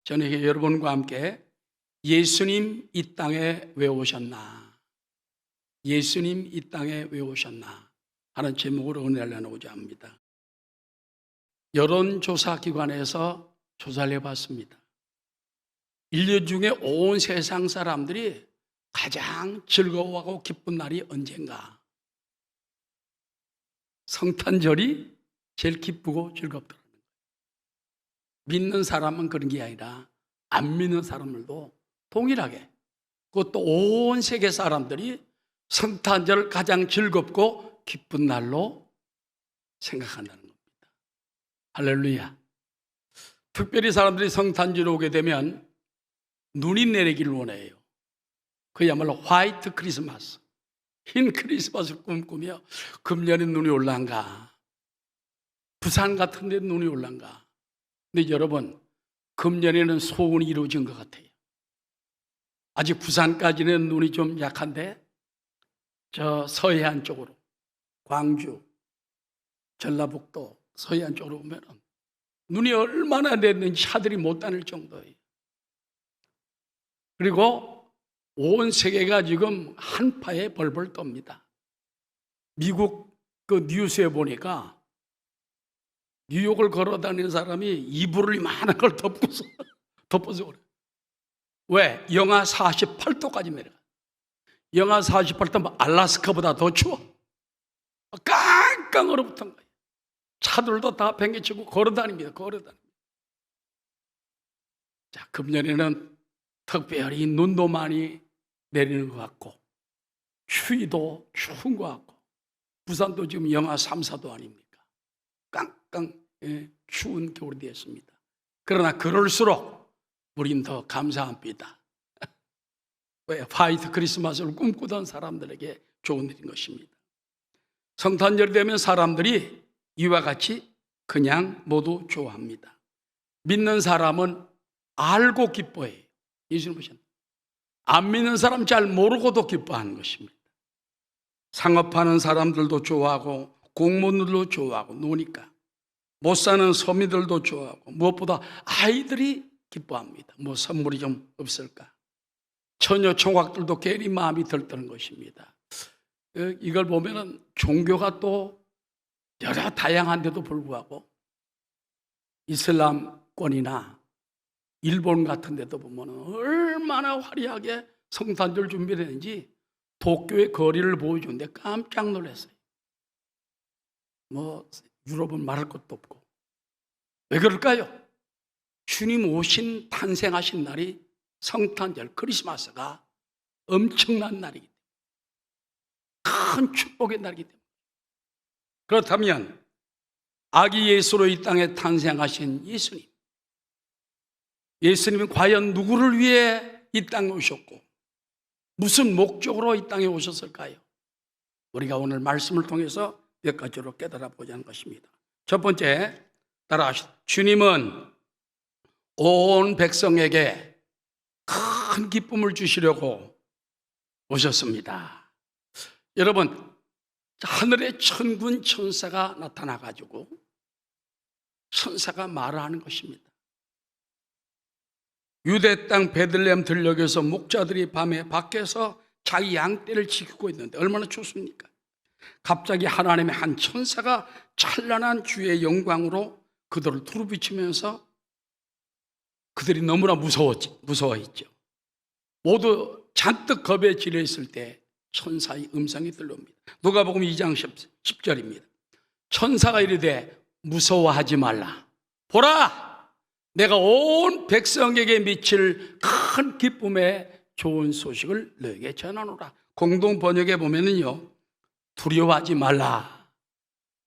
저녁에 여러분과 함께 예수님 이 땅에 왜 오셨나? 예수님 이 땅에 왜 오셨나? 하는 제목으로 은혜를 나누고자 합니다. 여론조사 기관에서 조사를 해봤습니다. 인류 중에 온 세상 사람들이 가장 즐거워하고 기쁜 날이 언젠가? 성탄절이 제일 기쁘고 즐겁더라고요. 믿는 사람은 그런 게 아니라 안 믿는 사람들도 동일하게, 그것도 온 세계 사람들이 성탄절을 가장 즐겁고 기쁜 날로 생각한다는 겁니다. 할렐루야. 특별히 사람들이 성탄절에 오게 되면 눈이 내리기를 원해요. 그야말로 화이트 크리스마스, 흰 크리스마스를 꿈꾸며 금년에 눈이 올란가, 부산 같은 데 눈이 올란가. 근데 여러분, 금년에는 소원이 이루어진 것 같아요. 아직 부산까지는 눈이 좀 약한데 저 서해안 쪽으로, 광주, 전라북도 서해안 쪽으로 보면 눈이 얼마나 내렸는지 차들이 못 다닐 정도예요. 그리고 온 세계가 지금 한파에 벌벌 떱니다. 미국 그 뉴스에 보니까 뉴욕을 걸어 다니는 사람이 이불을 많은 걸 덮어서 그래. 왜? 영하 48도까지 내려가. 영하 48도면 알라스카보다 더 추워. 깡깡 얼어붙은 거예요. 차들도 다 팽개치고 걸어 다닙니다. 자, 금년에는 특별히 눈도 많이 내리는 것 같고, 추위도 추운 것 같고, 부산도 지금 영하 3, 4도 아닙니까? 깡깡 추운 겨울이 되었습니다. 그러나 그럴수록 우린 더 감사합니다. 왜? 화이트 크리스마스를 꿈꾸던 사람들에게 좋은 일인 것입니다. 성탄절이 되면 사람들이 이와 같이 그냥 모두 좋아합니다. 믿는 사람은 알고 기뻐해요. 예수님 보셨나요? 안 믿는 사람 잘 모르고도 기뻐하는 것입니다. 상업하는 사람들도 좋아하고 공무원들도 좋아하고 노니까, 못 사는 서민들도 좋아하고, 무엇보다 아이들이 기뻐합니다. 뭐 선물이 좀 없을까? 처녀 총각들도 괜히 마음이 들뜨는 것입니다. 이걸 보면은 종교가 또 여러 다양한데도 불구하고 이슬람권이나 일본 같은 데도 보면 얼마나 화려하게 성탄절 준비를 했는지 도쿄의 거리를 보여주는데 깜짝 놀랐어요. 뭐 유럽은 말할 것도 없고. 왜 그럴까요? 주님 오신 탄생하신 날이 성탄절 크리스마스가 엄청난 날이기 때문에, 큰 축복의 날이기 때문에. 그렇다면 아기 예수로 이 땅에 탄생하신 예수님은 과연 누구를 위해 이 땅에 오셨고 무슨 목적으로 이 땅에 오셨을까요? 우리가 오늘 말씀을 통해서 몇 가지로 깨달아 보자는 것입니다. 첫 번째, 따라하시죠. 주님은 온 백성에게 큰 기쁨을 주시려고 오셨습니다. 여러분, 하늘에 천군 천사가 나타나가지고 천사가 말을 하는 것입니다. 유대 땅 베들레헴 들녘에서 목자들이 밤에 밖에서 자기 양떼를 지키고 있는데 얼마나 춥습니까? 갑자기 하나님의 한 천사가 찬란한 주의 영광으로 그들을 두루비치면서 그들이 너무나 무서워했죠. 모두 잔뜩 겁에 질려 있을 때 천사의 음성이 들려옵니다. 누가복음 2장 10절입니다. 천사가 이르되 무서워하지 말라. 보라, 내가 온 백성에게 미칠 큰 기쁨의 좋은 소식을 너에게 전하노라. 공동 번역에 보면은요, 두려워하지 말라.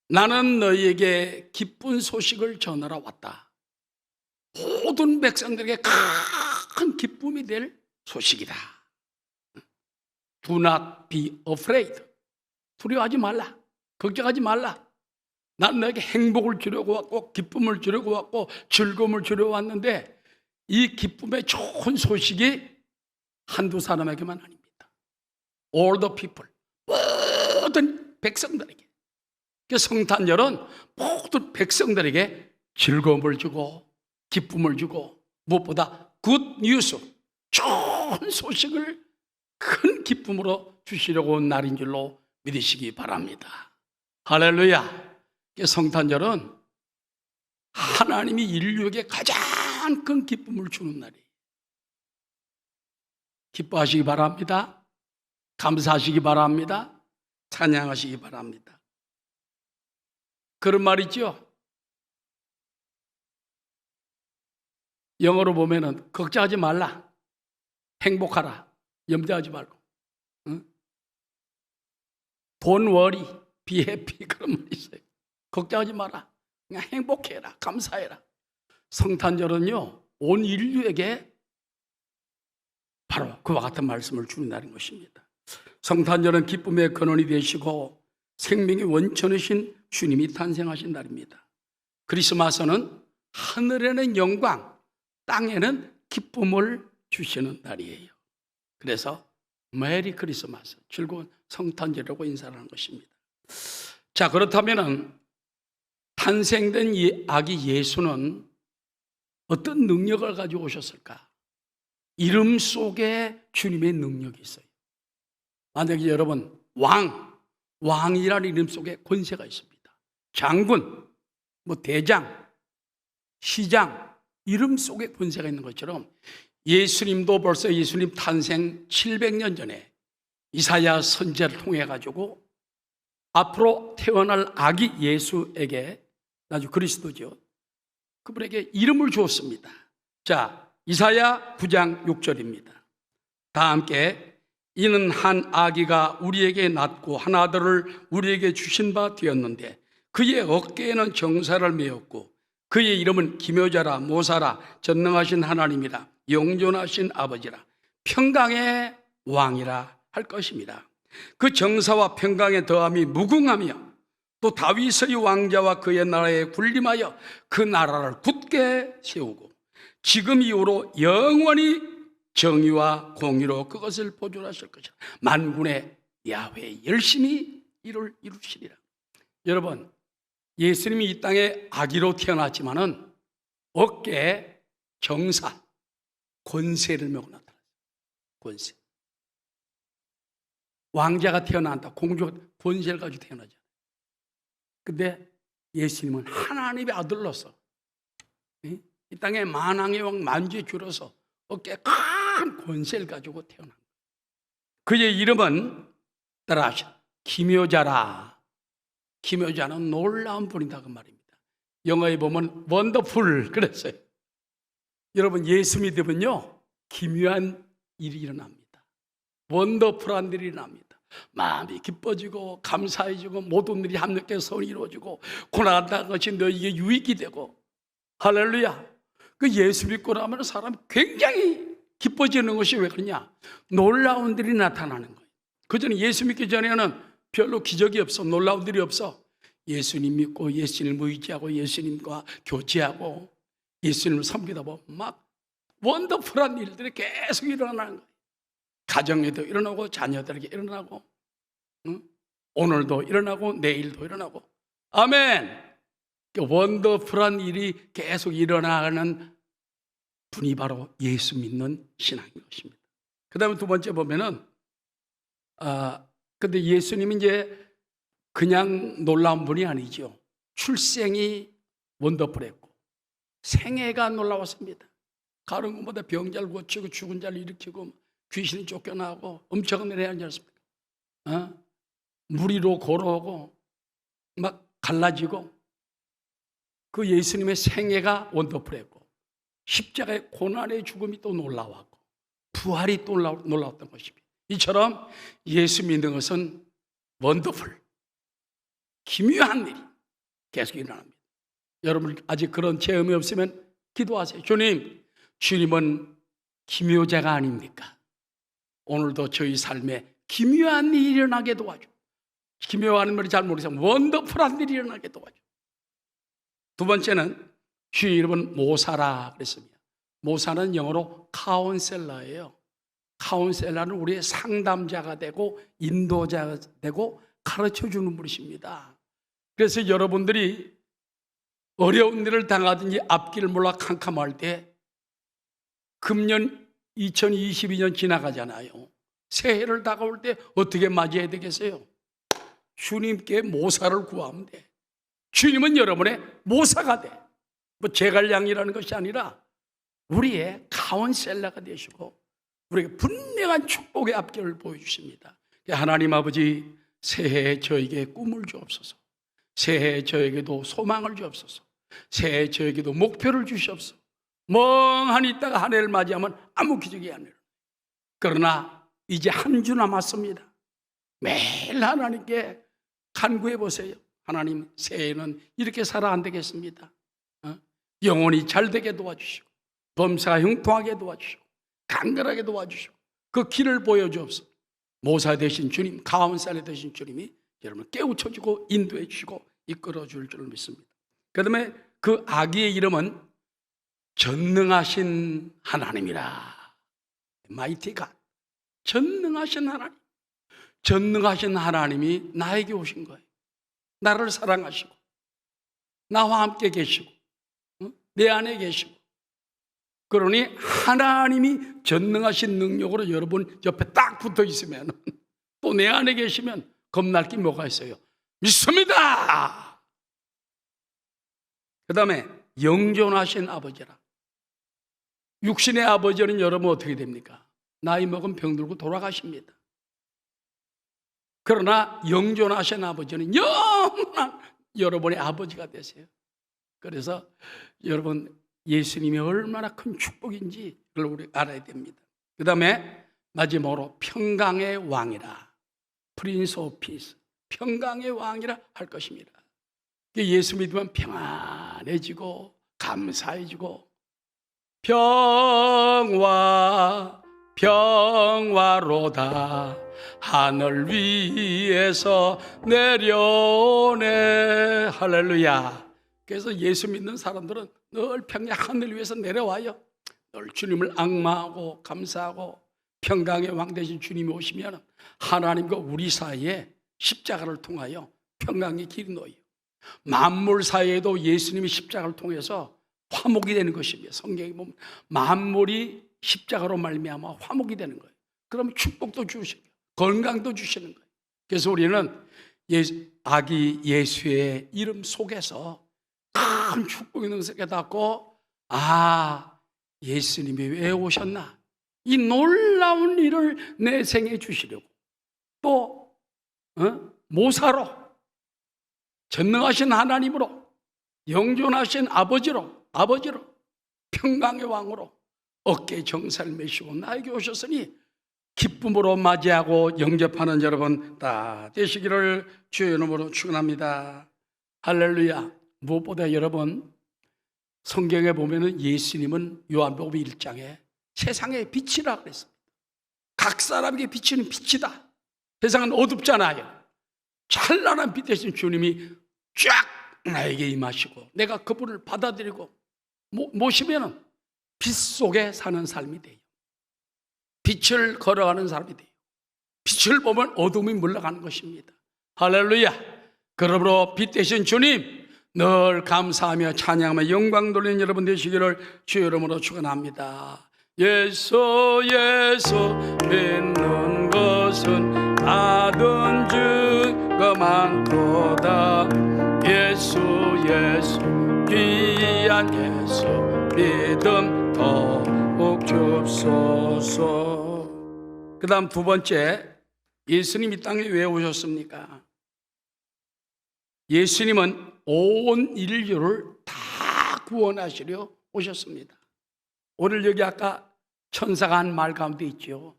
나는 너희에게 기쁜 소식을 전하러 왔다. 모든 백성들에게 큰 기쁨이 될 소식이다. Do not be afraid. 두려워하지 말라. 걱정하지 말라. 난 너에게 행복을 주려고 왔고 기쁨을 주려고 왔고 즐거움을 주려고 왔는데 이 기쁨의 좋은 소식이 한두 사람에게만 아닙니다. All the people, 모든 백성들에게. 성탄절은 모든 백성들에게 즐거움을 주고 기쁨을 주고 무엇보다 굿 뉴스, 좋은 소식을 큰 기쁨으로 주시려고 온 날인 줄로 믿으시기 바랍니다. 할렐루야. 성탄절은 하나님이 인류에게 가장 큰 기쁨을 주는 날이에요. 기뻐하시기 바랍니다. 감사하시기 바랍니다. 찬양하시기 바랍니다. 그런 말 있죠. 영어로 보면은 걱정하지 말라, 행복하라, 염려하지 말고, 응? Don't worry, be happy, 그런 말이 있어요. 걱정하지 마라, 그냥 행복해라, 감사해라. 성탄절은요, 온 인류에게 바로 그와 같은 말씀을 주는다는 것입니다. 성탄절은 기쁨의 근원이 되시고 생명의 원천이신 주님이 탄생하신 날입니다. 크리스마스는 하늘에는 영광, 땅에는 기쁨을 주시는 날이에요. 그래서 메리 크리스마스, 즐거운 성탄절이라고 인사를 하는 것입니다. 자, 그렇다면 탄생된 이 아기 예수는 어떤 능력을 가지고 오셨을까? 이름 속에 주님의 능력이 있어요. 만약에 여러분 왕이라는 이름 속에 권세가 있습니다. 장군, 대장, 시장, 이름 속에 권세가 있는 것처럼 예수님도 벌써 예수님 탄생 700년 전에 이사야 선지자를 통해 가지고 앞으로 태어날 아기 예수에게, 아주 그리스도죠, 그분에게 이름을 주었습니다. 자, 이사야 9장 6절입니다. 다 함께, 이는 한 아기가 우리에게 낳고 한 아들을 우리에게 주신 바 되었는데 그의 어깨에는 정사를 메었고 그의 이름은 기묘자라, 모사라, 전능하신 하나님이라, 영존하신 아버지라, 평강의 왕이라 할 것입니다. 그 정사와 평강의 더함이 무궁하며 또 다윗의 왕자와 그의 나라에 군림하여 그 나라를 굳게 세우고 지금 이후로 영원히 정의와 공의로 그것을 보존하실 것이라. 만군의 야훼 열심히 이루시리라. 여러분, 예수님이 이 땅에 아기로 태어났지만은 어깨에 정사, 권세를 메고 나타났어요. 권세. 왕자가 태어난다, 공주가 권세를 가지고 태어나죠. 근데 예수님은 하나님의 아들로서 이 땅에 만왕의 왕 만주의 주로서 어깨에 큰 권세를 가지고 태어난 거예요. 그의 이름은 따라하시오, 기묘자라. 기묘자는 놀라운 분이다, 그 말입니다. 영어에 보면 원더풀 그랬어요. 여러분, 예수 믿으면요 기묘한 일이 일어납니다. 원더풀한 일이 일어납니다. 마음이 기뻐지고 감사해지고 모든 일이 합력해서 선이 이루어지고 고난당한 것이 너희에게 유익이 되고, 할렐루야. 그 예수 믿고 나면 사람이 굉장히 기뻐지는 것이 왜 그러냐? 놀라운 일이 나타나는 거예요. 그전에 예수 믿기 전에는 별로 기적이 없어, 놀라운 일이 없어. 예수님 믿고 예수님을 의지하고 예수님과 교제하고 예수님을 섬기다 보면 막 원더풀한 일들이 계속 일어나는 거예요. 가정에도 일어나고 자녀들에게 일어나고, 오늘도 일어나고 내일도 일어나고. 아멘. 원더풀한 일이 계속 일어나는 분이 바로 예수 믿는 신앙인 것입니다. 그 다음에 두 번째 보면은 근데 예수님이 이제 그냥 놀라운 분이 아니죠. 출생이 원더풀했고 생애가 놀라웠습니다. 다른 것보다 병자를 고치고 죽은 자를 일으키고 귀신이 쫓겨나고 엄청난 일을 하지 않습니까? 무리로 걸어오고 막 갈라지고, 그 예수님의 생애가 원더풀했고 십자가의 고난의 죽음이 또 놀라웠고 부활이 또 놀라웠던 것입니다. 이처럼 예수 믿는 것은 원더풀, 기묘한 일이 계속 일어납니다. 여러분 아직 그런 체험이 없으면 기도하세요. 주님은 기묘자가 아닙니까? 오늘도 저희 삶에 기묘한 일이 일어나게 도와줘. 기묘한 말이 잘 모르겠지만 원더풀한 일이 일어나게 도와줘. 두 번째는 주의 이름은 모사라 그랬습니다. 모사는 영어로 카운셀러예요. 카운셀러는 우리의 상담자가 되고 인도자가 되고 가르쳐주는 분이십니다. 그래서 여러분들이 어려운 일을 당하든지 앞길을 몰라 캄캄할 때 금년 2022년 지나가잖아요. 새해를 다가올 때 어떻게 맞이해야 되겠어요? 주님께 모사를 구하면 돼. 주님은 여러분의 모사가 돼. 뭐 제갈량이라는 것이 아니라 우리의 카운셀러가 되시고 우리에게 분명한 축복의 앞길을 보여주십니다. 하나님 아버지, 새해에 저에게 꿈을 주옵소서. 새해에 저에게도 소망을 주옵소서. 새해에 저에게도 목표를 주시옵소서. 멍하니 있다가 한 해를 맞이하면 아무 기적이 안 일어나요. 그러나 이제 한 주 남았습니다. 매일 하나님께 간구해 보세요. 하나님, 새해에는 이렇게 살아 안 되겠습니다. 영혼이 잘 되게 도와주시고 범사가 형통하게 도와주시고 강건하게 도와주시고 그 길을 보여주옵소서. 모사 되신 주님, 가운살에 되신 주님이 여러분을 깨우쳐주고 인도해 주시고 이끌어 줄 줄 믿습니다. 그 다음에 그 아기의 이름은 전능하신 하나님이라. 마이티 갓. 전능하신 하나님. 전능하신 하나님이 나에게 오신 거예요. 나를 사랑하시고 나와 함께 계시고 내 안에 계시고, 그러니 하나님이 전능하신 능력으로 여러분 옆에 딱 붙어 있으면 또 내 안에 계시면 겁날 게 뭐가 있어요? 믿습니다. 그 다음에 영존하신 아버지라. 육신의 아버지는 여러분 어떻게 됩니까? 나이 먹은 병들고 돌아가십니다. 그러나 영존하신 아버지는 영원한 여러분의 아버지가 되세요. 그래서 여러분, 예수님이 얼마나 큰 축복인지 그걸 우리 알아야 됩니다. 그 다음에 마지막으로 평강의 왕이라. 프린스 오브 피스. 평강의 왕이라 할 것입니다. 예수 믿으면 평안해지고 감사해지고 평화로다 하늘 위에서 내려오네. 할렐루야. 그래서 예수 믿는 사람들은 늘 평양 하늘 위에서 내려와요. 늘 주님을 앙마하고 감사하고 평강의 왕 되신 주님이 오시면 하나님과 우리 사이에 십자가를 통하여 평강의 길이 놓여요. 만물 사이에도 예수님이 십자가를 통해서 화목이 되는 것입니다. 성경에 보면 만물이 십자가로 말미암아 화목이 되는 거예요. 그러면 축복도 주시고 건강도 주시는 거예요. 그래서 우리는 아기 예수의 이름 속에서 큰 축복의 능력을 깨닫고, 예수님이 왜 오셨나? 이 놀라운 일을 내 생에 주시려고, 또 모사로, 전능하신 하나님으로, 영존하신 아버지로 평강의 왕으로 어깨에 정사를 메시고 나에게 오셨으니 기쁨으로 맞이하고 영접하는 여러분 다 되시기를 주의 이름으로 축원합니다. 할렐루야. 무엇보다 여러분, 성경에 보면은 예수님은 요한복음 1장에 세상의 빛이라 그랬습니다. 각 사람에게 비치는 빛이다. 세상은 어둡잖아요. 찬란한 빛 대신 주님이 쫙 나에게 임하시고 내가 그분을 받아들이고 모시면은 빛 속에 사는 삶이 돼요. 빛을 걸어가는 사람이 돼요. 빛을 보면 어둠이 물러가는 것입니다. 할렐루야. 그러므로 빛 대신 주님 늘 감사하며 찬양하며 영광 돌리는 여러분 되시기를 주의 이름으로 축원합니다. 예수 믿는 것은 받은 증거 많도다. 예수 귀한 예수 믿음 더욱 줍소서. 그 다음 두 번째, 예수님 이 땅에 왜 오셨습니까? 예수님은 온 인류를 다 구원하시려 오셨습니다. 오늘 여기 아까 천사가 한 말 가운데 있죠.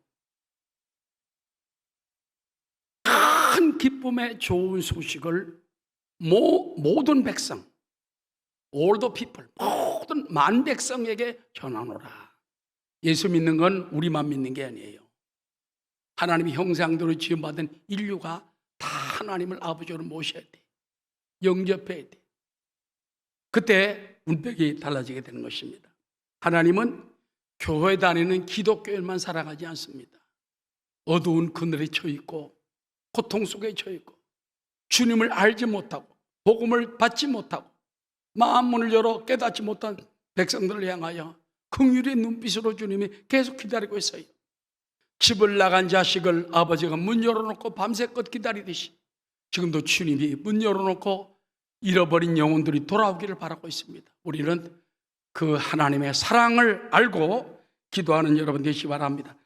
큰 기쁨의 좋은 소식을 모든 백성, all the people, 모든 만 백성에게 전하노라. 예수 믿는 건 우리만 믿는 게 아니에요. 하나님의 형상대로 지음받은 인류가 다 하나님을 아버지로 모셔야 돼. 영접해야 돼. 그때 운명이 달라지게 되는 것입니다. 하나님은 교회 다니는 기독교인만 사랑하지 않습니다. 어두운 그늘에 처해 있고 고통 속에 처해 있고 주님을 알지 못하고 복음을 받지 못하고 마음 문을 열어 깨닫지 못한 백성들을 향하여 긍휼의 눈빛으로 주님이 계속 기다리고 있어요. 집을 나간 자식을 아버지가 문 열어놓고 밤새껏 기다리듯이 지금도 주님이 문 열어놓고 잃어버린 영혼들이 돌아오기를 바라고 있습니다. 우리는 그 하나님의 사랑을 알고 기도하는 여러분 되시기 바랍니다.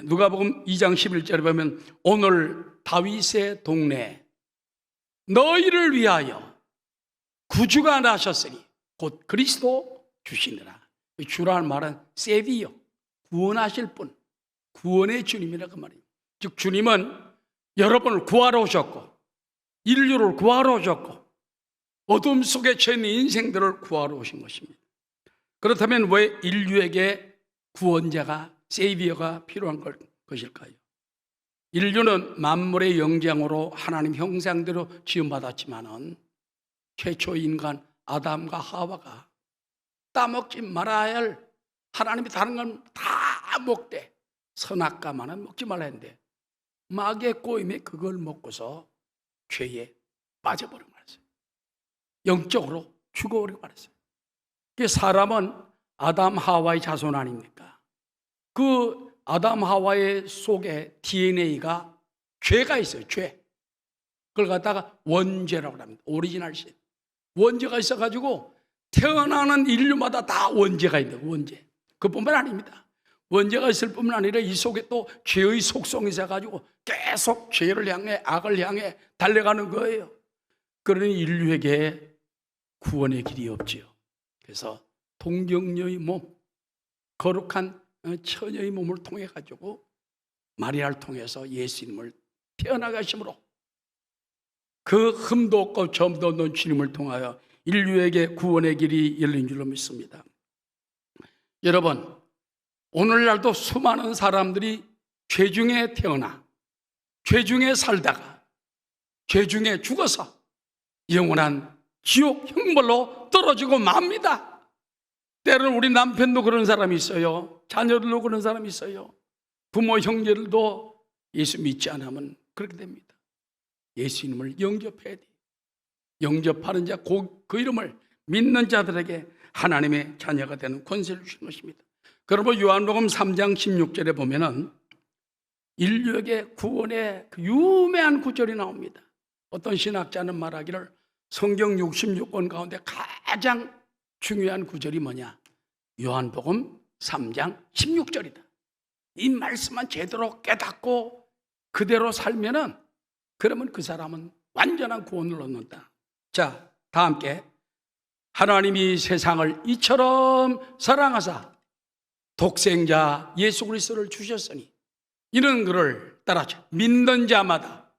누가복음 2장 11절에 보면 오늘 다윗의 동네에 너희를 위하여 구주가 나셨으니 곧 그리스도 주시느라. 주라는 말은 세비요, 구원하실 분, 구원의 주님이라 그 말이에요. 즉 주님은 여러분을 구하러 오셨고 인류를 구하러 오셨고 어둠 속에 처한 인생들을 구하러 오신 것입니다. 그렇다면 왜 인류에게 구원자가, 세이비어가 필요한 것일까요? 인류는 만물의 영장으로 하나님 형상대로 지음받았지만은 최초 인간 아담과 하와가 따먹지 말아야 할, 하나님이 다른 건 다 먹되 선악과만은 먹지 말라 했는데 마귀의 꼬임에 그걸 먹고서 죄에 빠져버리고 말았어요. 영적으로 죽어버리고 말았어요. 사람은 아담 하와의 자손 아닙니까? 그 아담 하와의 속에 DNA가 죄가 있어요. 죄. 그걸 갖다가 원죄라고 합니다. 오리지널 신. 원죄가 있어가지고 태어나는 인류마다 다 원죄가 있는 거예요. 원죄. 그뿐만 아닙니다. 원죄가 있을 뿐만 아니라 이 속에 또 죄의 속성이 있어가지고 계속 죄를 향해, 악을 향해 달려가는 거예요. 그러니 인류에게 구원의 길이 없지요. 그래서 동정녀의 몸, 거룩한 처녀의 몸을 통해 가지고 마리아를 통해서 예수님을 태어나게 하심으로 그 흠도 없고 점도 없는 주님을 통하여 인류에게 구원의 길이 열린 줄로 믿습니다. 여러분, 오늘날도 수많은 사람들이 죄 중에 태어나 죄 중에 살다가 죄 중에 죽어서 영원한 지옥 형벌로 떨어지고 맙니다. 때로는 우리 남편도 그런 사람이 있어요. 자녀들도 그런 사람이 있어요. 부모 형제들도 예수 믿지 않으면 그렇게 됩니다. 예수님을 영접해야 돼요. 영접하는 자, 그 이름을 믿는 자들에게 하나님의 자녀가 되는 권세를 주신 것입니다. 그러면 요한복음 3장 16절에 보면은 인류에게 구원의 그 유명한 구절이 나옵니다. 어떤 신학자는 말하기를 성경 66권 가운데 가장 중요한 구절이 뭐냐? 요한복음 3장 16절이다. 이 말씀만 제대로 깨닫고 그대로 살면은 그러면 그 사람은 완전한 구원을 얻는다. 자, 다 함께 하나님이 세상을 이처럼 사랑하사 독생자 예수 그리스도를 주셨으니 이는 그를 따라서 믿는 자마다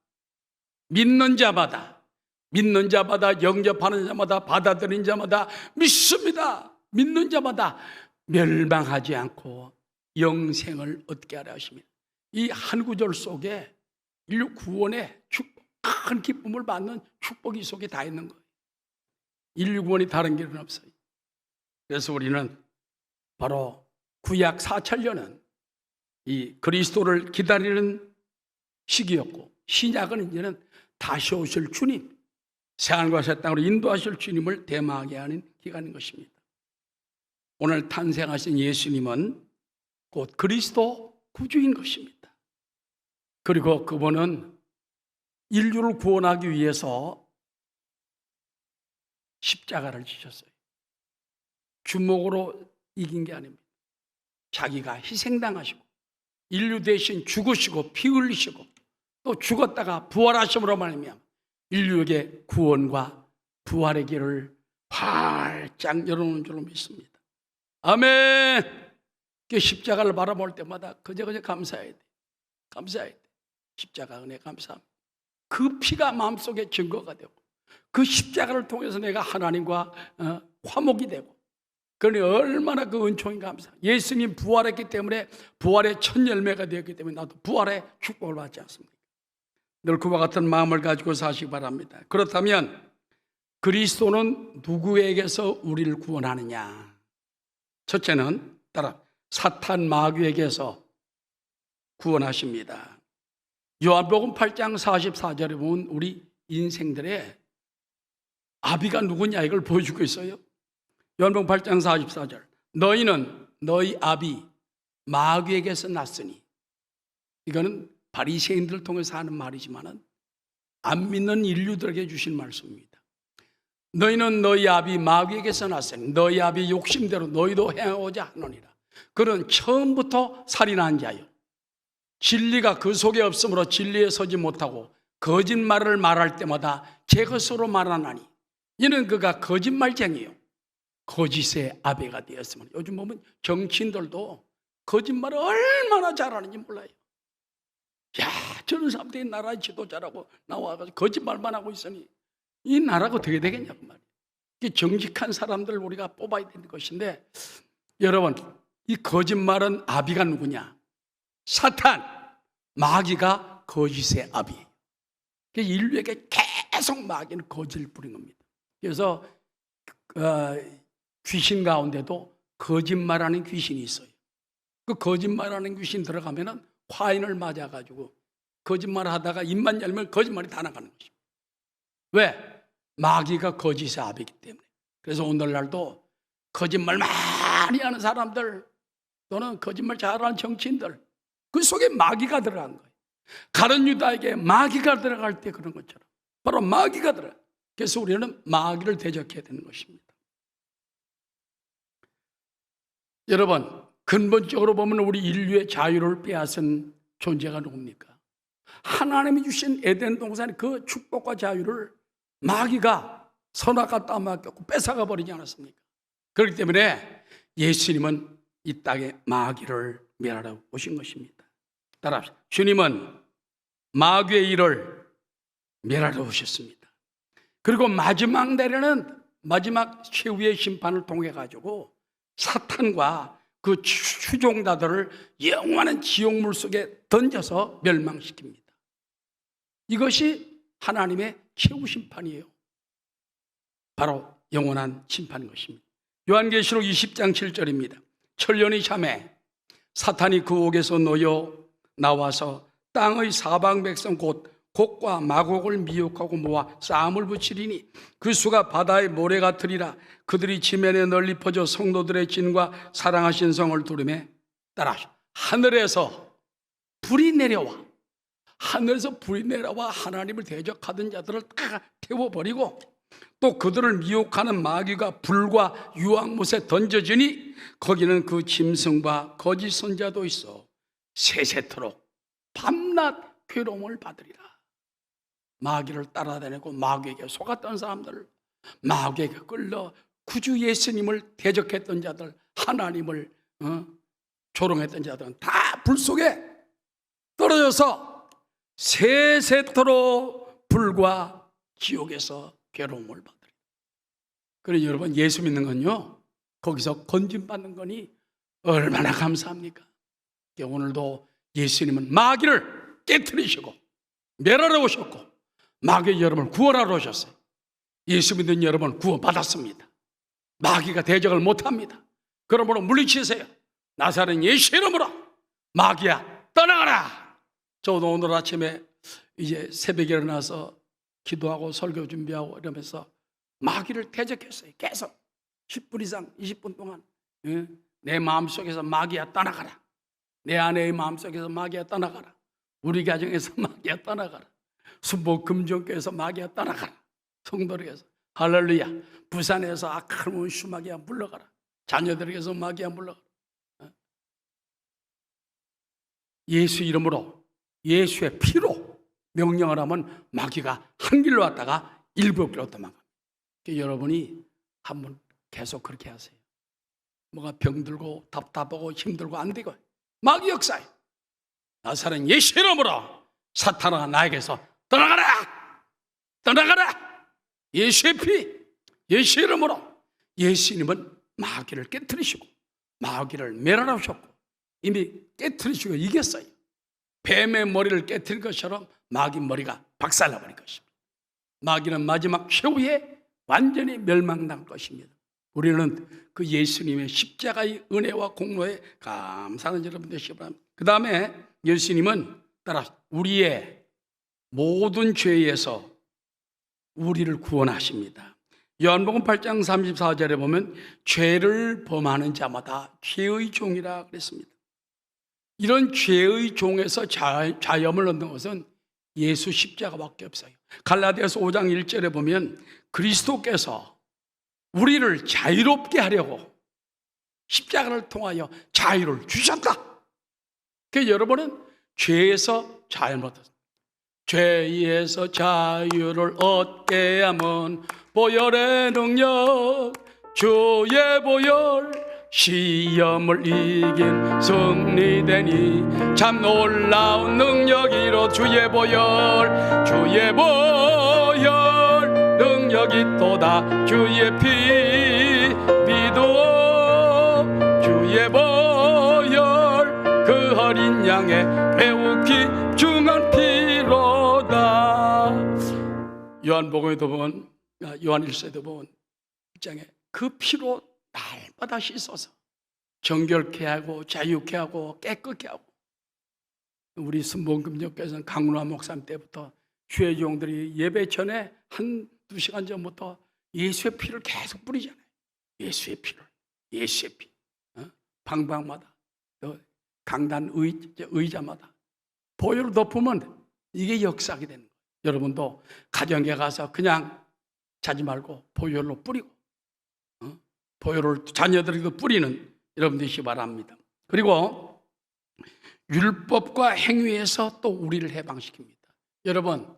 영접하는 자마다 받아들인 자마다 믿습니다. 믿는 자마다 멸망하지 않고 영생을 얻게 하려 하십니다. 이 한 구절 속에 인류 구원의 축복, 큰 기쁨을 받는 축복이 속에 다 있는 거예요. 인류 구원이 다른 길은 없어요. 그래서 우리는 바로 구약 4천년은 이 그리스도를 기다리는 시기였고 신약은 이제는 다시 오실 주님, 새하늘과 새 땅으로 인도하실 주님을 대망하게 하는 기간인 것입니다. 오늘 탄생하신 예수님은 곧 그리스도 구주인 것입니다. 그리고 그분은 인류를 구원하기 위해서 십자가를 지셨어요. 주먹으로 이긴 게 아닙니다. 자기가 희생당하시고 인류 대신 죽으시고 피 흘리시고 또 죽었다가 부활하심으로 말미암아 인류에게 구원과 부활의 길을 활짝 열어놓은 줄로 믿습니다. 아멘. 그 십자가를 바라볼 때마다 그저 감사해야 돼. 감사해야 돼. 십자가 은혜 감사합니다. 그 피가 마음속에 증거가 되고 그 십자가를 통해서 내가 하나님과 화목이 되고 그러니 얼마나 그 은총이 감사. 예수님 부활했기 때문에 부활의 첫 열매가 되었기 때문에 나도 부활의 축복을 받지 않습니까? 늘 그와 같은 마음을 가지고 사시기 바랍니다. 그렇다면 그리스도는 누구에게서 우리를 구원하느냐? 첫째는 따라 사탄 마귀에게서 구원하십니다. 요한복음 8장 44절에 보면 우리 인생들의 아비가 누구냐 이걸 보여주고 있어요. 요한복음 8장 44절 너희는 너희 아비 마귀에게서 났으니, 이거는 바리새인들을 통해서 하는 말이지만은 안 믿는 인류들에게 주신 말씀입니다. 너희는 너희 아비 마귀에게서 났으니 너희 아비 욕심대로 너희도 행하고자 하느니라. 그는 처음부터 살인한 자요, 진리가 그 속에 없으므로 진리에 서지 못하고 거짓말을 말할 때마다 제 것으로 말하나니 이는 그가 거짓말쟁이요 거짓의 아비가 되었으면. 요즘 보면 정치인들도 거짓말을 얼마나 잘하는지 몰라요. 야, 저런 사람들이 나라의 지도자라고 나와가지고 거짓말만 하고 있으니 이 나라가 어떻게 되겠냐고 말이에요. 이게 정직한 사람들 우리가 뽑아야 되는 것인데, 여러분, 이 거짓말은 아비가 누구냐? 사탄, 마귀가 거짓의 아비예요. 인류에게 계속 마귀는 거짓을 부린 겁니다. 그래서 귀신 가운데도 거짓말하는 귀신이 있어요. 그 거짓말하는 귀신 들어가면은 화인을 맞아가지고 거짓말하다가 입만 열면 거짓말이 다 나가는 것입니다. 왜? 마귀가 거짓의 아비이기 때문에. 그래서 오늘날도 거짓말 많이 하는 사람들 또는 거짓말 잘하는 정치인들, 그 속에 마귀가 들어간 거예요. 가룟 유다에게 마귀가 들어갈 때 그런 것처럼 바로 마귀가 들어가요. 그래서 우리는 마귀를 대적해야 되는 것입니다. 여러분, 근본적으로 보면 우리 인류의 자유를 빼앗은 존재가 누굽니까? 하나님이 주신 에덴 동산의 그 축복과 자유를 마귀가 선악과 따먹고 뺏어가 버리지 않았습니까? 그렇기 때문에 예수님은 이 땅에 마귀를 멸하러 오신 것입니다. 따라합시다. 주님은 마귀의 일을 멸하러 오셨습니다. 그리고 마지막 날에는 마지막 최후의 심판을 통해 가지고 사탄과 그 추종자들을 영원한 지옥물 속에 던져서 멸망시킵니다. 이것이 하나님의 최후 심판이에요. 바로 영원한 심판인 것입니다. 요한계시록 20장 7절입니다. 천년이 참에 사탄이 그 옥에서 놓여 나와서 땅의 사방 백성 곧 곡과 마곡을 미혹하고 모아 싸움을 붙이리니 그 수가 바다의 모래 같으리라. 그들이 지면에 널리 퍼져 성도들의 진과 사랑하신 성을 두르매 따라 하늘에서 불이 내려와, 하늘에서 불이 내려와 하나님을 대적하던 자들을 다 태워버리고 또 그들을 미혹하는 마귀가 불과 유황못에 던져지니 거기는 그 짐승과 거짓 선자도 있어 세세토록 밤낮 괴로움을 받으리라. 마귀를 따라다니고 마귀에게 속았던 사람들, 마귀에게 끌려 구주 예수님을 대적했던 자들, 하나님을 조롱했던 자들은 다 불 속에 떨어져서 세세토록 불과 지옥에서 괴로움을 받으리라. 그래서 여러분, 예수 믿는 건요, 거기서 건진받는 거니 얼마나 감사합니까? 오늘도 예수님은 마귀를 깨트리시고 멸하러 오셨고 마귀의 여러분을 구원하러 오셨어요. 예수 믿는 여러분 구원받았습니다. 마귀가 대적을 못합니다. 그러므로 물리치세요. 나사렛 예수 이름으로 마귀야 떠나가라. 저도 오늘 아침에 이제 새벽에 일어나서 기도하고 설교 준비하고 이러면서 마귀를 대적했어요. 계속 10분 이상 20분 동안. 내 마음속에서 마귀야 떠나가라. 내 아내의 마음속에서 마귀야 떠나가라. 우리 가정에서 마귀야 떠나가라. 순복 금정교에서 마귀야 떠나가라. 성도에게서 할렐루야. 부산에서 악한 슈마귀야 물러가라. 자녀들에게서 마귀야 물러가라. 예수 이름으로 예수의 피로 명령을 하면 마귀가 한 길로 왔다가 7길로 도망갑니다. 여러분이 한번 계속 그렇게 하세요. 뭐가 병들고 답답하고 힘들고 안 되고 마귀 역사에 나사렛 예수 이름으로 사탄아 나에게서 떠나가라. 떠나가라. 예수의 피, 예수 이름으로. 예수님은 마귀를 깨트리시고 마귀를 멸하러 오셨고 이미 깨트리시고 이겼어요. 뱀의 머리를 깨트린 것처럼 마귀 머리가 박살나버린 것입니다. 마귀는 마지막 최후에 완전히 멸망당할 것입니다. 우리는 그 예수님의 십자가의 은혜와 공로에 감사하는 여러분 되시기 바랍니다. 그 다음에 예수님은 따라 우리의 모든 죄에서 우리를 구원하십니다. 요한복음 8장 34절에 보면 죄를 범하는 자마다 죄의 종이라 그랬습니다. 이런 죄의 종에서 자유함을 얻는 것은 예수 십자가밖에 없어요. 갈라디아서 5장 1절에 보면 그리스도께서 우리를 자유롭게 하려고 십자가를 통하여 자유를 주셨다. 그래서 여러분은 죄에서 자유를 얻었습니다. 죄에서 자유를 얻게 하면 보혈의 능력, 주의 보혈, 시험을 이긴 승리되니 참 놀라운 능력이로 주의 보혈, 주의 보혈 능력이 또다. 주의 피 믿어 주의 보혈, 그 어린 양의 매우 귀중한 피로다. 요한복음에도 보면, 요한일서에도 보면 1장에 그 피로 날마다 씻어서 정결케 하고 자유케 하고 깨끗게 하고. 우리 순복음교회에서는 강문화 목사님 때부터 주의 종들이 예배 전에 1-2시간 전부터 예수의 피를 계속 뿌리잖아요. 예수의 피를, 예수의 피. 방방마다, 또 강단 의자마다 보혈을 덮으면 이게 역사하게 되는 거예요. 여러분도 가정에 가서 그냥 자지 말고 보혈로 뿌리고, 보혈을 자녀들에게 뿌리는 여러분 되시기 바랍니다. 그리고 율법과 행위에서 또 우리를 해방시킵니다. 여러분,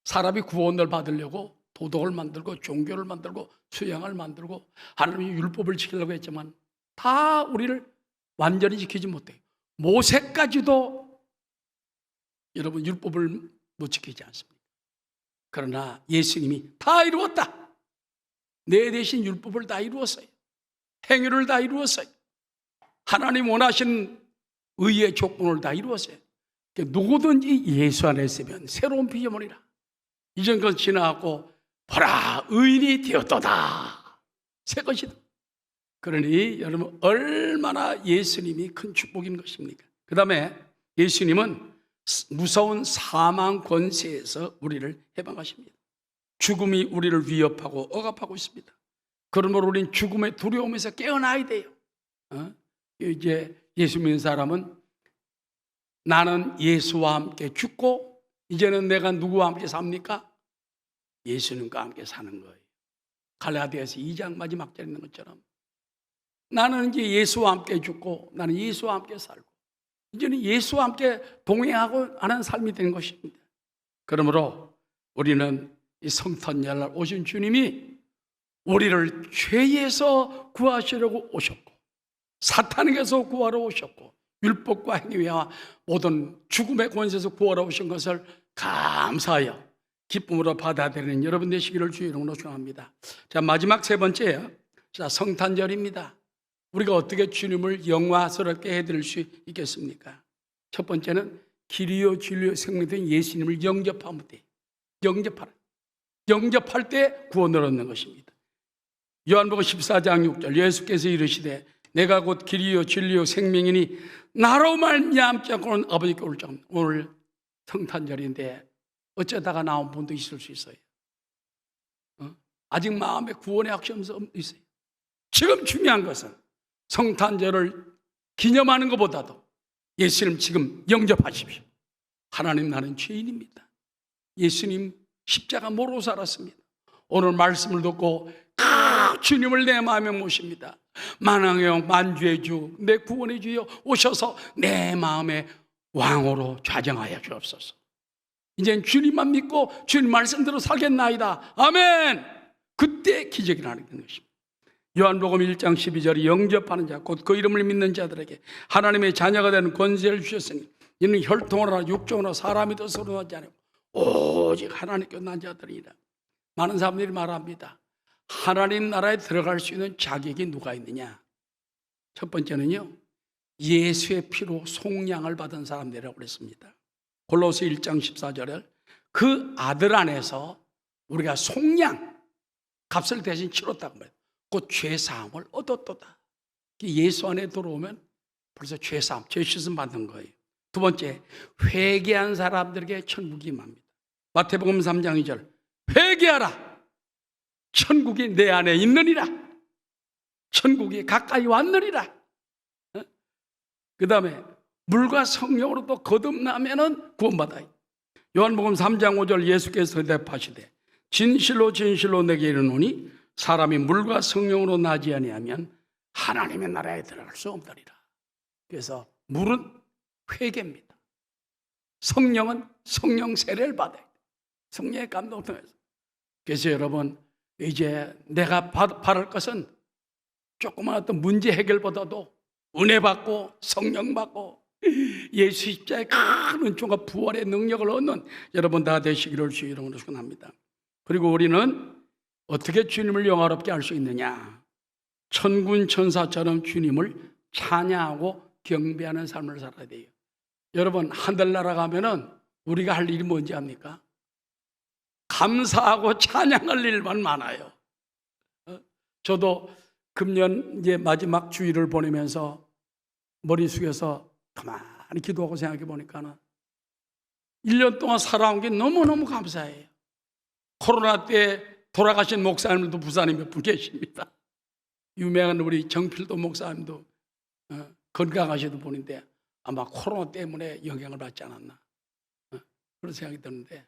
사람이 구원을 받으려고 도덕을 만들고 종교를 만들고 수양을 만들고 하나님이 율법을 지키려고 했지만 다 우리를 완전히 지키지 못해요. 모세까지도 여러분 율법을 못 지키지 않습니다. 그러나 예수님이 다 이루었다. 내 대신 율법을 다 이루었어요. 행위를 다 이루었어요. 하나님 원하신 의의 조건을 다 이루었어요. 누구든지 예수 안에 있으면 새로운 피조물이라. 이전 것 지나고 보라 의인이 되었도다. 새 것이다. 그러니 여러분 얼마나 예수님이 큰 축복인 것입니까? 그 다음에 예수님은 무서운 사망 권세에서 우리를 해방하십니다. 죽음이 우리를 위협하고 억압하고 있습니다. 그러므로 우리는 죽음의 두려움에서 깨어나야 돼요. 이제 예수 믿는 사람은 나는 예수와 함께 죽고 이제는 내가 누구와 함께 삽니까? 예수님과 함께 사는 거예요. 갈라디아서 2장 마지막 절에 있는 것처럼 나는 이제 예수와 함께 죽고 나는 예수와 함께 살고 이제는 예수와 함께 동행하고 하는 삶이 된 것입니다. 그러므로 우리는 이 성탄절날 오신 주님이 우리를 죄에서 구하시려고 오셨고 사탄에게서 구하러 오셨고 율법과 행위와 모든 죽음의 권세에서 구하러 오신 것을 감사하여 기쁨으로 받아들이는 여러분 되시기를 주의 이름으로 축원합니다. 자, 마지막 세 번째요. 자, 성탄절입니다. 우리가 어떻게 주님을 영화스럽게 해드릴 수 있겠습니까? 첫 번째는 길이요 진리요 생명된 예수님을 영접하면 돼. 영접하라. 영접할 때 구원을 얻는 것입니다. 요한복음 14장 6절 예수께서 이르시되 내가 곧 길이요 진리요 생명이니 나로 말미암지 않고는 아버지께 올 자 없다. 오늘 성탄절인데 어쩌다가 나온 분도 있을 수 있어요. 아직 마음에 구원의 확신이 있어요. 지금 중요한 것은 성탄절을 기념하는 것보다도 예수님 지금 영접하십시오. 하나님 나는 죄인입니다. 예수님 십자가 모르고 살았습니다. 오늘 말씀을 듣고 주님을 내 마음에 모십니다. 만왕의 왕 만주의 주 내 구원의 주여 오셔서 내 마음의 왕으로 좌정하여 주옵소서. 이젠 주님만 믿고 주님 말씀대로 살겠나이다. 아멘. 그때 기적이 나는 것입니다. 요한복음 1장 12절에 영접하는 자 곧 그 이름을 믿는 자들에게 하나님의 자녀가 되는 권세를 주셨으니 이는 혈통으로나 육종으로나 사람이 더 서로 하지 않고 오직 하나님께 난 자들이라. 많은 사람들이 말합니다. 하나님 나라에 들어갈 수 있는 자격이 누가 있느냐? 첫 번째는요, 예수의 피로 속량을 받은 사람들이라고 그랬습니다. 골로새 1장 14절에 그 아들 안에서 우리가 속량, 값을 대신 치렀다고 말해요. 곧 죄사함을 얻었도다. 예수 안에 들어오면 벌써 죄사함, 죄 씻음 받는 거예요. 두 번째, 회개한 사람들에게 천국이 임합니다. 마태복음 3장 2절 회개하라. 천국이 내 안에 있느니라. 천국이 가까이 왔느니라. 그 다음에 물과 성령으로도 거듭나면은 구원받아요. 요한복음 3장 5절 예수께서 대답하시되 진실로 진실로 내게 이르노니 사람이 물과 성령으로 나지 아니하면 하나님의 나라에 들어갈 수 없느니라. 그래서 물은 회개입니다. 성령은 성령 세례를 받아야 돼요. 성령의 감동을 통해서. 그래서 여러분, 이제 내가 바랄 것은 조그마한 어떤 문제 해결보다도 은혜 받고 성령 받고 예수 십자가의 큰 은총과 부활의 능력을 얻는 여러분 다 되시기를 주의 이름으로 축원합니다. 그리고 우리는 어떻게 주님을 영화롭게 할 수 있느냐? 천군 천사처럼 주님을 찬양하고 경배하는 삶을 살아야 돼요. 여러분, 하늘나라 가면은 우리가 할 일이 뭔지 압니까? 감사하고 찬양할 일만 많아요. 저도 금년 이제 마지막 주일을 보내면서 머리 숙여서 가만히 기도하고 생각해 보니까는 1년 동안 살아온 게 너무너무 감사해요. 코로나 때 돌아가신 목사님도 부산에 몇 분 계십니다. 유명한 우리 정필도 목사님도 건강하시던 분인데 아마 코로나 때문에 영향을 받지 않았나 그런 생각이 드는데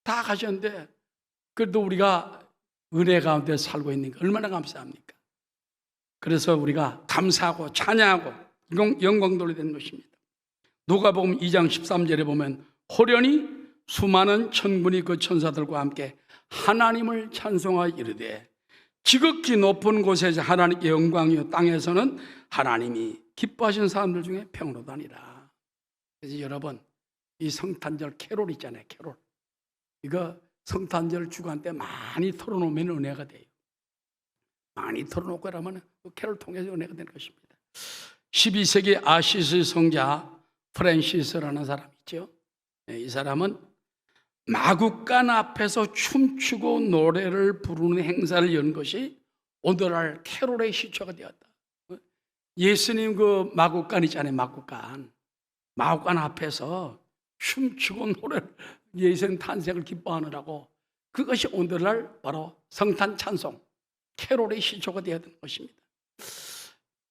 다 가셨는데 그래도 우리가 은혜 가운데 살고 있는 게 얼마나 감사합니까? 그래서 우리가 감사하고 찬양하고 영광 돌리는 것입니다. 누가복음 2장 13절에 보면 호련히 수많은 천군이 그 천사들과 함께 하나님을 찬송하여 이르되 지극히 높은 곳에서 하나님께 영광이요 땅에서는 하나님이 기뻐하시는 사람들 중에 평로다니라. 그래서 여러분, 이 성탄절 캐롤 있잖아요. 캐롤. 이거 성탄절 주간 때 많이 털어놓으면 은혜가 돼요. 많이 털어놓고 그러면 캐롤 통해서 은혜가 되는 것입니다. 12세기 아시스 성자 프랜시스라는 사람 있죠. 이 사람은 마국간 앞에서 춤추고 노래를 부르는 행사를 연 것이 오늘날 캐롤의 시초가 되었다. 예수님 그 마국간 있잖아요. 마국간 앞에서 춤추고 노래를 예수님 탄생을 기뻐하느라고 그것이 오늘날 바로 성탄 찬송 캐롤의 시초가 되었던 것입니다.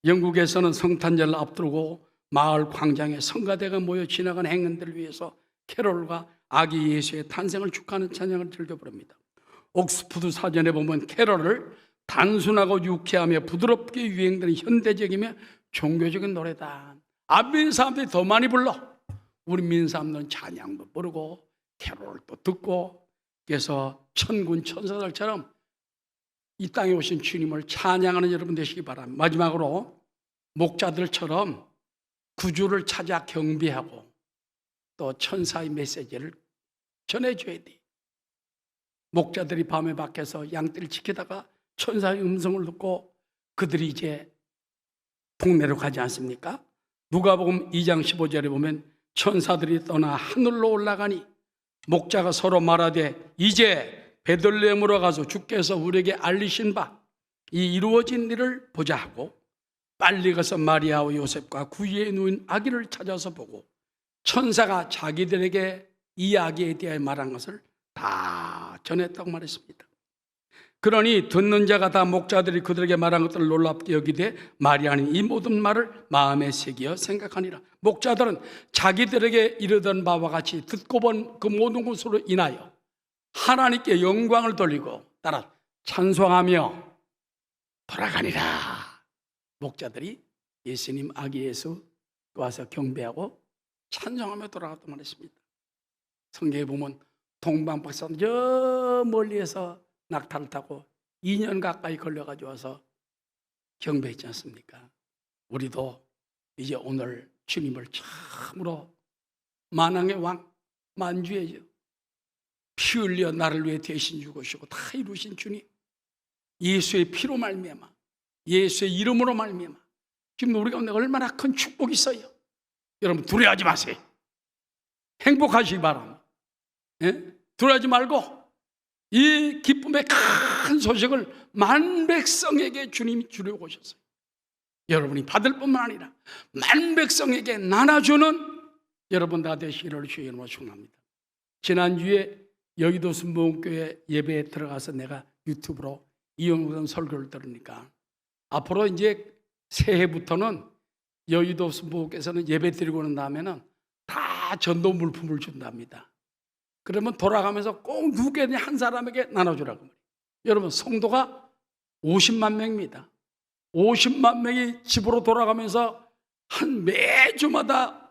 영국에서는 성탄절을 앞두고 마을 광장에 성가대가 모여 지나가는 행인들을 위해서 캐롤과 아기 예수의 탄생을 축하하는 찬양을 즐겨 부릅니다. 옥스퍼드 사전에 보면 캐롤을 단순하고 유쾌하며 부드럽게 유행되는 현대적이며 종교적인 노래다. 안 믿는 사람들이 더 많이 불러. 우리 믿는 사람들은 찬양도 부르고 캐롤을 또 듣고 그래서 천군 천사들처럼 이 땅에 오신 주님을 찬양하는 여러분 되시기 바랍니다. 마지막으로 목자들처럼 구주를 찾아 경배하고 또 천사의 메시지를 전해줘야 돼. 목자들이 밤에 밖에서 양떼를 지키다가 천사의 음성을 듣고 그들이 이제 동네로 가지 않습니까? 누가복음 2장 15절에 보면 천사들이 떠나 하늘로 올라가니 목자가 서로 말하되 이제 베들레헴으로 가서 주께서 우리에게 알리신 바 이 이루어진 일을 보자 하고 빨리 가서 마리아와 요셉과 구유에 누운 아기를 찾아서 보고 천사가 자기들에게 이 아기에 대해 말한 것을 다 전했다고 말했습니다. 그러니 듣는 자가 다 목자들이 그들에게 말한 것들을 놀랍게 여기되 마리아는 이 모든 말을 마음에 새기어 생각하니라. 목자들은 자기들에게 이르던 바와 같이 듣고 본 그 모든 것으로 인하여 하나님께 영광을 돌리고 따라 찬송하며 돌아가니라. 목자들이 예수님 아기 예수 와서 경배하고 찬송하며 돌아갔단 말했습니다. 성경에 보면 동방박사 저 멀리에서 낙타를 타고 2년 가까이 걸려가지고 와서 경배했지 않습니까? 우리도 이제 오늘 주님을 참으로 만왕의 왕 만주의 피 흘려 나를 위해 대신 죽으시고 다 이루신 주님, 예수의 피로 말미암아 예수의 이름으로 말미암아 지금 우리 가운데 얼마나 큰 축복이 있어요. 여러분 두려워하지 마세요. 행복하시기 바랍니다. 예? 두려워하지 말고 이 기쁨의 큰 소식을 만백성에게 주님이 주려고 오셨어요. 여러분이 받을 뿐만 아니라 만백성에게 나눠주는 여러분 다 되시기를 주의 이름으로 축원합니다. 지난주에 여의도 순복음교회 예배에 들어가서 내가 유튜브로 이영선 설교를 들으니까 앞으로 이제 새해부터는 여의도 순복음께서는 예배 드리고 난 다음에는 다 전도 물품을 준답니다. 그러면 돌아가면서 꼭 누구에게 한 사람에게 나눠주라고 말이에요. 여러분 성도가 50만 명입니다. 50만 명이 집으로 돌아가면서 한 매주마다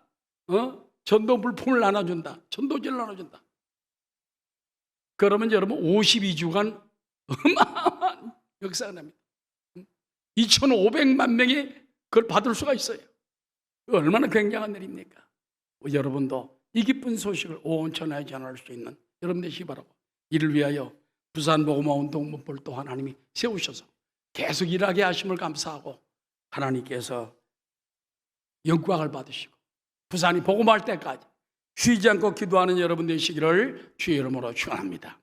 전도 물품을 나눠준다. 전도지를 나눠준다. 그러면 여러분 52주간 어마어마한 역사가 납니다. 2,500만 명이 그걸 받을 수가 있어요. 얼마나 굉장한 일입니까? 여러분도 이 기쁜 소식을 온 천하에 전할 수 있는 여러분 되시기 바라고, 이를 위하여 부산복음화 운동본부를 또 하나님이 세우셔서 계속 일하게 하심을 감사하고, 하나님께서 영광을 받으시고 부산이 복음할 때까지 쉬지 않고 기도하는 여러분 되시기를 주의 이름으로 축원합니다.